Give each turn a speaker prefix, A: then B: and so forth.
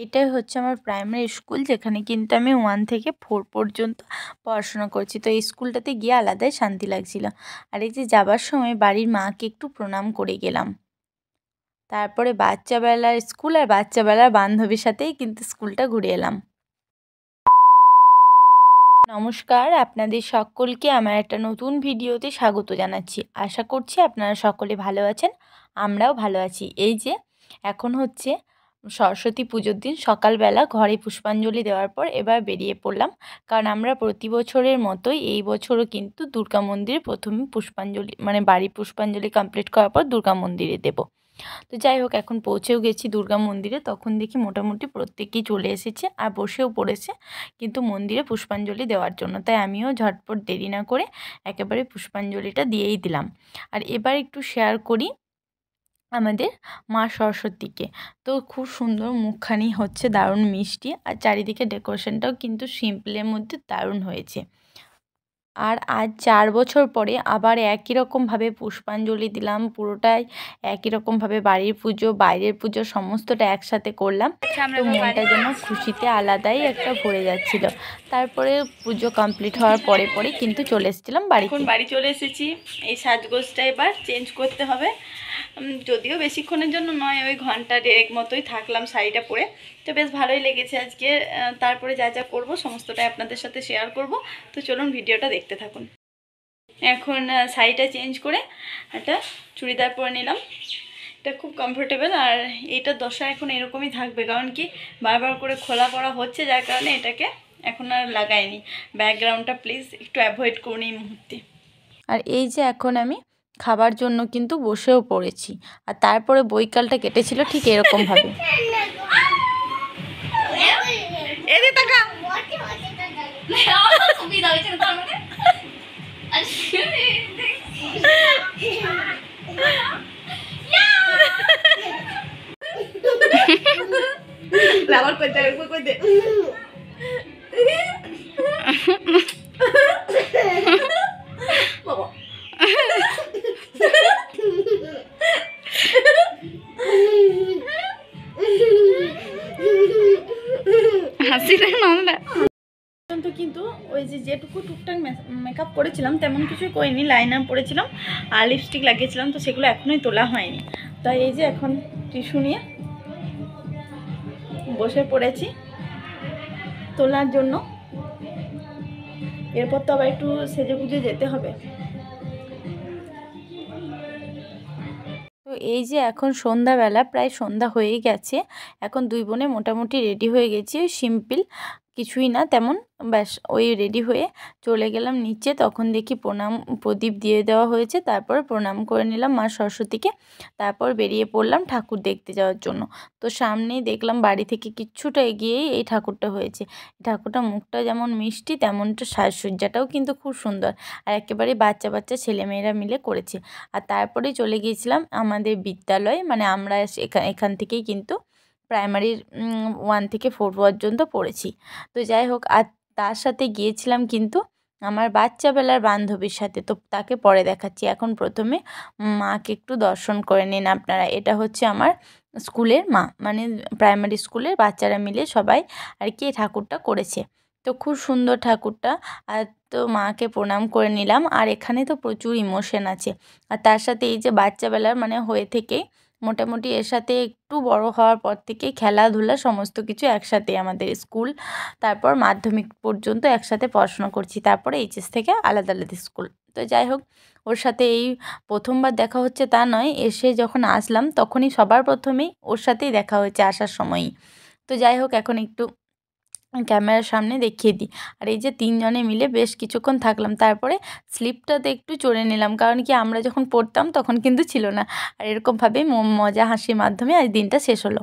A: এটাই হচ্ছে আমার প্রাইমারি স্কুল, যেখানে কিন্তু আমি 1 থেকে 4 পর্যন্ত পড়াশোনা করছি। তো এই স্কুলটাতে গিয়ে আলাদাই শান্তি লাগছিল। আর এই যে যাবার সময় বাড়ির মাকে একটু প্রণাম করে গেলাম। তারপরে বাচ্চাবেলার স্কুল আর বাচ্চাবেলার বান্ধবীর সাথেই কিন্তু স্কুলটা ঘুরে এলাম। নমস্কার, আপনাদের সকলকে আমার একটা নতুন ভিডিওতে স্বাগত জানাচ্ছি। আশা করছি আপনারা সকলে ভালো আছেন, আমরাও ভালো আছি। এই যে এখন হচ্ছে সরস্বতী পুজোর দিন সকালবেলা ঘরে পুষ্পাঞ্জলি দেওয়ার পর এবার বেরিয়ে পড়লাম, কারণ আমরা প্রতি বছরের মতোই এই বছরও কিন্তু দুর্গা মন্দিরে প্রথমে পুষ্পাঞ্জলি মানে বাড়ি পুষ্পাঞ্জলি কমপ্লিট করার পর দুর্গা মন্দিরে দেব। তো যাই হোক, এখন পৌঁছেও গেছি দুর্গা মন্দিরে। তখন দেখি মোটামুটি প্রত্যেকেই চলে এসেছে আর বসেও পড়েছে কিন্তু মন্দিরে পুষ্পাঞ্জলি দেওয়ার জন্য। তাই আমিও ঝটপট দেরি না করে একেবারে পুষ্পাঞ্জলিটা দিয়েই দিলাম। আর এবার একটু শেয়ার করি আমাদের মা সরস্বতীকে। তো খুব সুন্দর, মুখখানি হচ্ছে দারুণ মিষ্টি, আর চারিদিকে ডেকোরেশনটাও কিন্তু সিম্পলের মধ্যে দারুণ হয়েছে। আর আজ 4 বছর পরে আবার একই রকমভাবে পুষ্পাঞ্জলি দিলাম। পুরোটাই একই রকমভাবে বাড়ির পুজো বাইরের পুজো সমস্তটা একসাথে করলাম। তো মনটা যেন খুশিতে আলাদাই একটা ভরে যাচ্ছিল। তারপরে পুজো কমপ্লিট হওয়ার পরে কিন্তু চলে এসেছিলাম বাড়ি। এখন বাড়ি চলে এসেছি। এই সাজগোজটা এবার চেঞ্জ করতে হবে, যদিও বেশিক্ষণের জন্য নয়, ওই ঘন্টা 1.5 মতোই থাকলাম শাড়িটা পরে। তো বেশ ভালোই লেগেছে আজকে। তারপরে যা যা করবো সমস্তটাই আপনাদের সাথে শেয়ার করব। তো চলুন ভিডিওটা দেখতে থাকুন। এখন শাড়িটা চেঞ্জ করে একটা চুড়িদার পরে নিলাম। এটা খুব কমফোর্টেবল, আর এইটার দশা এখন এরকমই থাকবে, কারণ কি বারবার করে খোলা পড়া হচ্ছে, যার কারণে এটাকে এখন আর লাগাইনি। ব্যাকগ্রাউন্ডটা প্লিজ একটু অ্যাভয়েড করুন এই মুহূর্তে। আর এই যে এখন আমি খাবার জন্য কিন্তু বসেও পড়েছি। আর তারপরে বৈকালটা কেটেছিল ঠিক এরকমভাবে। কিন্তু ওই যেটুকু টুকটাক মেকআপ করেছিলাম তেমন কিছুই করিনি। লাইনার পরেছিলাম আর লিপস্টিক লাগিয়েছিলাম, তো সেগুলো এখনোই তোলা হয়নি। তাই এই যে এখন টিস্যু নিয়ে বসে পড়েছি তোলার জন্য। এরপর তো আবার একটু সেজে গুজে যেতে হবে। তো এই যে এখন সন্ধ্যাবেলা, প্রায় সন্ধ্যা হয়েই গেছে। এখন দুই বোনে মোটামুটি রেডি হয়ে গেছি, সিম্পল কিছুই না তেমন, ব্যাস ওই রেডি হয়ে চলে গেলাম নিচে। তখন দেখি প্রদীপ দিয়ে দেওয়া হয়েছে, তারপর প্রণাম করে নিলাম মা সরস্বতীকে। তারপর বেরিয়ে পড়লাম ঠাকুর দেখতে যাওয়ার জন্য। তো সামনেই দেখলাম বাড়ি থেকে কিছুটা এগিয়েই এই ঠাকুরটা হয়েছে। ঠাকুরটা মুখটা যেমন মিষ্টি তেমনটা সাজসজ্জাটাও কিন্তু খুব সুন্দর, আর একেবারে বাচ্চা বাচ্চা ছেলেমেয়েরা মিলে করেছে। আর তারপরে চলে গিয়েছিলাম আমাদের বিদ্যালয়, মানে আমরা এখান থেকেই কিন্তু প্রাইমারি 1 থেকে 4 পর্যন্ত পড়েছি। তো যাই হোক, আর তার সাথে গিয়েছিলাম কিন্তু আমার বাচ্চাবেলার বান্ধবীর সাথে। তো তাকে পরে দেখাচ্ছি। এখন প্রথমে মাকে একটু দর্শন করে নিন আপনারা। এটা হচ্ছে আমার স্কুলের মা, মানে প্রাইমারি স্কুলের বাচ্চারা মিলে সবাই আর কি এই ঠাকুরটা করেছে। তো খুব সুন্দর ঠাকুরটা। আর তো মাকে প্রণাম করে নিলাম। আর এখানে তো প্রচুর ইমোশন আছে। আর তার সাথে এই যে বাচ্চাবেলার মানে হয়ে থেকেই মোটামুটি এর সাথে একটু বড় হওয়ার পর থেকে খেলাধুলা সমস্ত কিছু একসাথে, আমাদের স্কুল তারপর মাধ্যমিক পর্যন্ত একসাথে পড়াশোনা করছি, তারপরে এইচএস থেকে আলাদা আলাদা স্কুল। তো যাই হোক, ওর সাথে এই প্রথমবার দেখা হচ্ছে তা নয়, এসে যখন আসলাম তখনই সবার প্রথমেই ওর সাথেই দেখা হয়েছে আসার সময়ই। তো যাই হোক, এখন একটু ক্যামেরার সামনে দেখিয়ে দিই। আর এই যে 3 জনে মিলে বেশ কিছুক্ষণ থাকলাম, তারপরে স্লিপটাতে একটু চড়ে নিলাম, কারণ কি আমরা যখন পড়তাম তখন কিন্তু ছিল না। আর এরকমভাবেই মজা হাসির মাধ্যমে আজ দিনটা শেষ হলো।